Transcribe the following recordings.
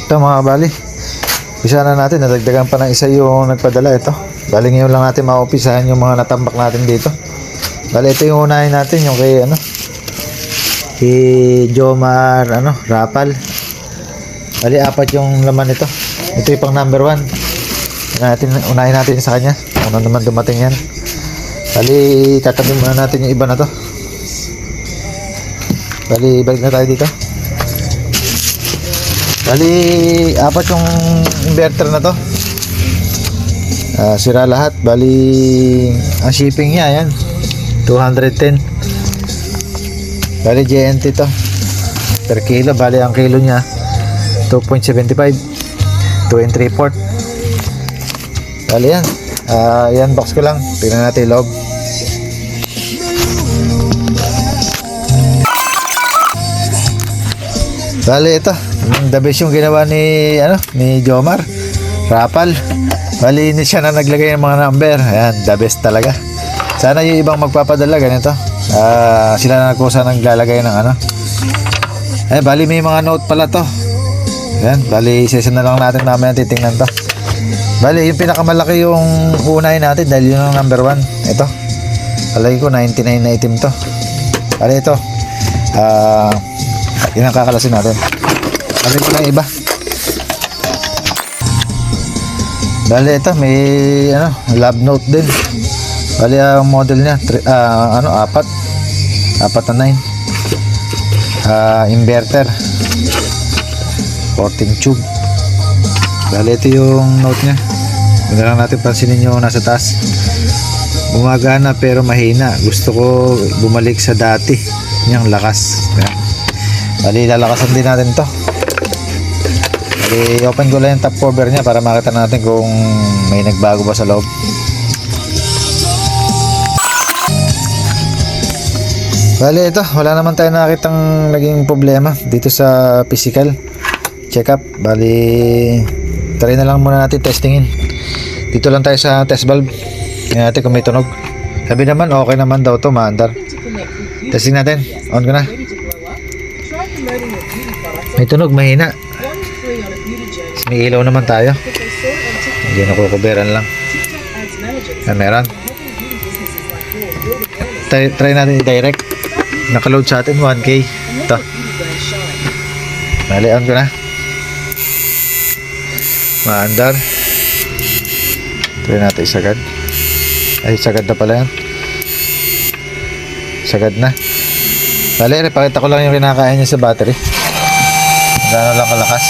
Ito mga kabali, umpisa na natin. Nadagdagan pa ng isa yung nagpadala. Ito, bali ngayon lang natin maumpisahan yung mga natambak natin dito. Bali ito yung unahin natin, yung kay kay Jomar Rapal. Bali apat yung laman nito. Ito yung pang number 1. Unahin natin sa kanya. Una naman dumating yan. Bali tatabi muna natin yung iba na to. Bali balik na tayo dito. Bali apat yung inverter na to. Sira lahat. Bali ang shipping niya yan 210. Bali JNT to per kilo. Bali ang kilo niya 2.75, 2 and 3/4. Bali yan. Yan box ko lang. Tingnan natin yung loob. Bali ito, the best yung ginawa ni Jomar Rapal. Bali hindi siya na naglagay ng mga number. Ayan, the best talaga. Sana yung ibang magpapadala ganito. Sila na nagkusa naglalagay ng bali may mga note pala to. Ayan, bali session na lang natin mamaya titingnan to. Bali yung pinakamalaki yung unahin natin dahil yun ang number 1. Ito, alay ko 99 na item to. Bali ito, yun ang kakalasin natin. Bali ko lang iba. Bali ito may love note din. Bali ang model niya apat na 9. Inverter 14 tube. Bali ito yung note niya. Hindi lang natin pansinin yung nasa taas. Gumagana pero mahina. Gusto ko bumalik sa dati niyang lakas. Bali lalakasan din natin to. Bali open ko lang yung top cover niya para makita natin kung may nagbago ba sa loob. Bali ito, wala naman tayo nakitang naging problema dito sa physical check-up. Bali try na lang muna natin testingin. Dito lang tayo sa test valve. Tingnan natin kung may tunog. Sabi naman okay naman daw to, maandar. Testing natin. On ko na. May tunog, mahina. May ilaw naman tayo. Hindi nakukuberan lang. Meron. Try natin i-direct. Nakaload sa atin 1K. Ito. Bali, on ko na. Maandar. Try natin isagad. Ay, sagad na pala yan. Sagad na. Bali, pakita ko lang yung kinakain niya sa battery. Gano'n lang kalakas.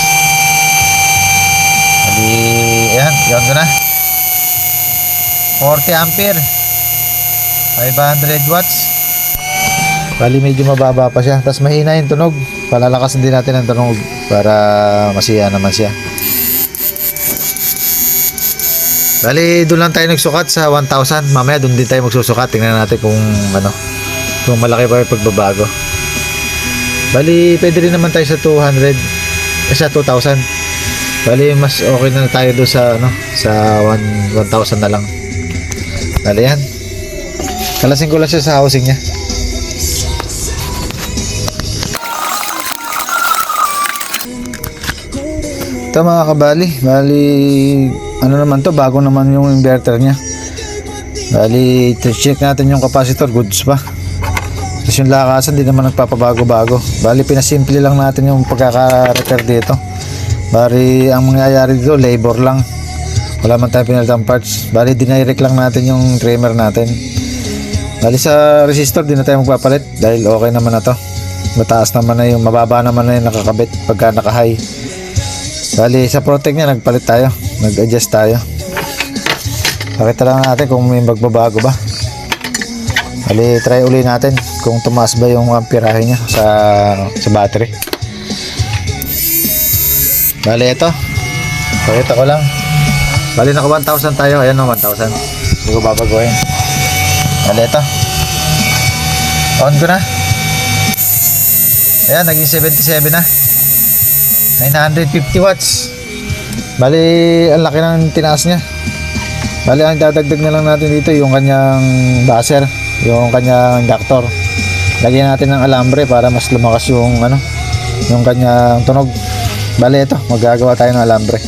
Bali, ayan, yun ko na. 40 ampere. 500 watts. Bali, medyo mababa pa siya. Tapos mahina yung tunog. Palalakasin din natin ang tunog para masiya naman siya. Bali, doon lang tayo nagsukat sa 1,000. Mamaya doon din tayo magsusukat. Tingnan natin kung kung malaki pa yung pagbabago. Bali, pwede rin naman tayo sa 200 sa 2,000. Bali, mas okay na tayo doon sa sa 1,000 na lang. Bali yan. Kalasin ko lang siya sa housing niya. Ito mga kabali. Bali naman to, bago naman yung inverter niya. Bali, check natin yung capacitor, goods pa. Tapos yung lakasan, di naman nagpapabago-bago. Bali, pinasimple lang natin yung pagkaka-repair dito. Bali, ang mangyayari dito, labor lang. Wala man tayong pinalitang parts. Bali, dinirect lang natin yung trimmer natin. Bali, sa resistor, di na tayo magpapalit dahil okay naman na to. Mataas naman na yung, mababa naman na yung nakakabit pagka naka-high. Bali, sa protect niya, nagpalit tayo. Nag-adjust tayo. Pakita lang natin kung may magbabago ba. Bali, try uli natin kung tumaas ba yung amperahe niya sa battery. Bali, ito. Pakita ko lang. Bali, naka 1,000 tayo. Ayan o, 1,000. Hindi ko babaguhin. Bali, ito. On ko na. Ayan, naging 77 na. 950 watts. Bali, ang laki ng tinaas niya. Bali, ang dadagdag na lang natin dito yung kanyang buzzer, yung kanyang inductor. Lagyan natin ng alambre para mas lumakas yung yung kanyang tunog. Bale, ito, magagawa tayo ng alambre.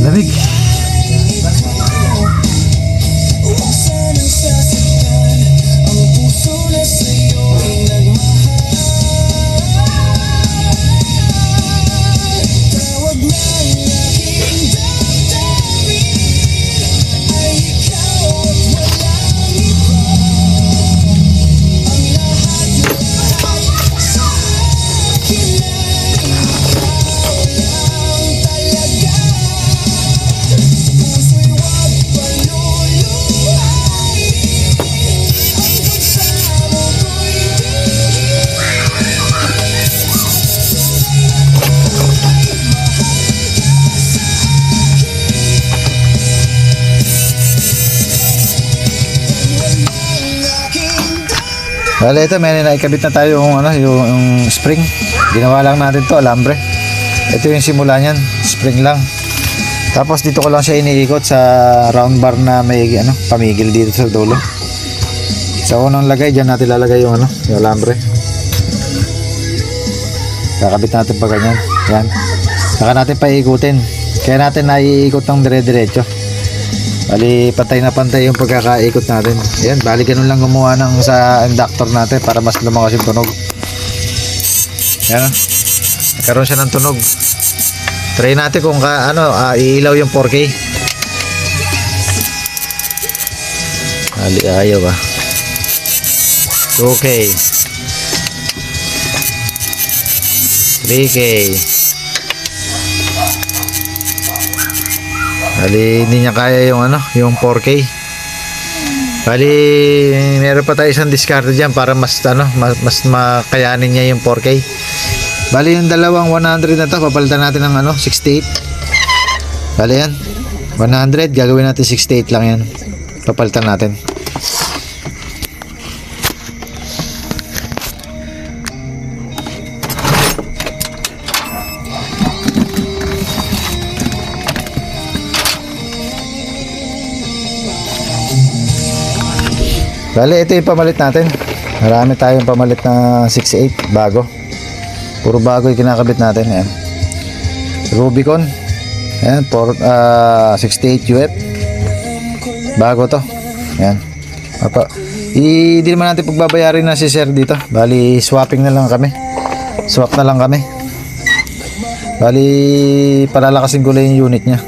Lamig. Bale, ito, may naikabit na tayo yung spring. Ginawa lang natin to alambre. Ito yung simula niyan, spring lang. Tapos dito ko lang siya iniikot sa round bar na may pamigil dito sa dulo. Sa unang lagay, diyan natin lalagay yung yung alambre. Kakabit natin pa ganyan. Yan. Saka natin paikutin. Kaya natin naiikot ng dire-diretso. Bali, pantay na pantay yung pagkakaikot natin. Ayan, bali ganun lang gumawa ng sa inductor natin para mas lumakas yung tunog. Ayan, nagkaroon siya ng tunog. Try natin kung iilaw yung 4K. Bali, ayaw ba? 2K 3K. Bali, hindi niya kaya yung 4K. Bali, meron pa tayo isang discard diyan para mas makayanin niya yung 4K. Bali, yung dalawang 100 na to, papalitan natin ng 68. Bali yan, 100, gagawin natin 68 lang yan. Papalitan natin. Bale, ito yung pamalit natin. Marami tayong pamalit na 68 bago. Puro bago yung kinakabit natin. Ayan. Rubicon. Ayan, 68 UF. Bago to. Ayan. Hindi naman natin pagbabayarin na si sir dito. Bali, swapping na lang kami. Swap na lang kami. Bali, palalakasin ko lang yung unit niya.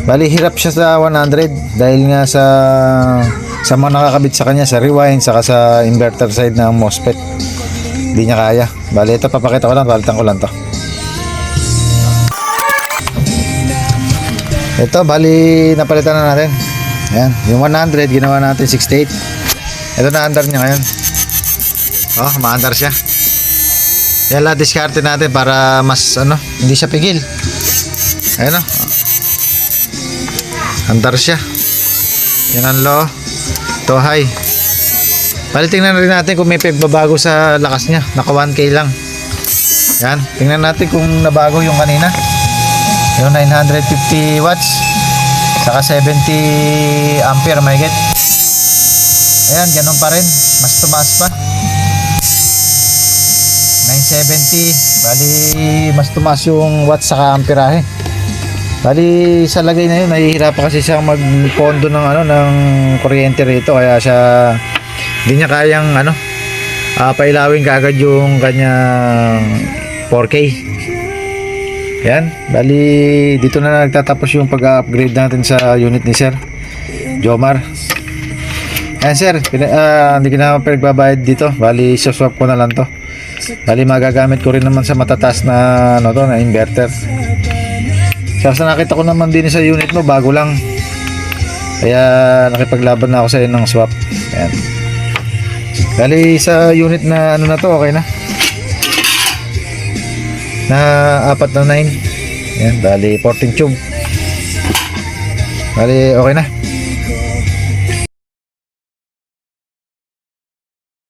Bali, hirap siya sa 100 dahil nga sa mga nakakabit sa kanya sa rewind saka sa inverter side ng MOSFET. Hindi niya kaya. Bali, ito papakita ko lang, palitan ko lang to. Ito, bali, napalitan na natin. Ayan, yung 100 ginawa natin 68. Ito na under niya ngayon. Oh, ma-under siya. Yan lang, diskarte natin para mas hindi siya pigil. Ayan under siya. Yan ang low. To high. Bali, tingnan rin natin kung may pagbabago sa lakas niya. Naka 1K lang. Yan. Tingnan natin kung nabago yung kanina. Yung 950 watts. Saka 70 ampere mahigit. Ayan, ganun pa rin. Mas tumaas pa. 970. Bali, mas tumaas yung watts saka amperahe. Bali, sa lagay na yun, nahihirapan kasi siyang magpondo ng kuryente rito, kaya siya hindi niya kayang pailawin kaagad yung kanyang 4K. Yan, bali dito na nagtatapos yung pag-upgrade natin sa unit ni Sir Jomar. Ayan sir, hindi ka na pinagbabayad dito. Bali, swap ko na lang to. Bali, magagamit ko rin naman sa matataas na, ano to, na inverter. Sa nakita ko naman din sa unit mo, bago lang. Kaya nakipaglaban na ako sa iyo ng swap. Ayan. Bali, sa unit na ano na to, okay na. Na 4 na 9. Ayan, bali, 14 tube. Bali, okay na.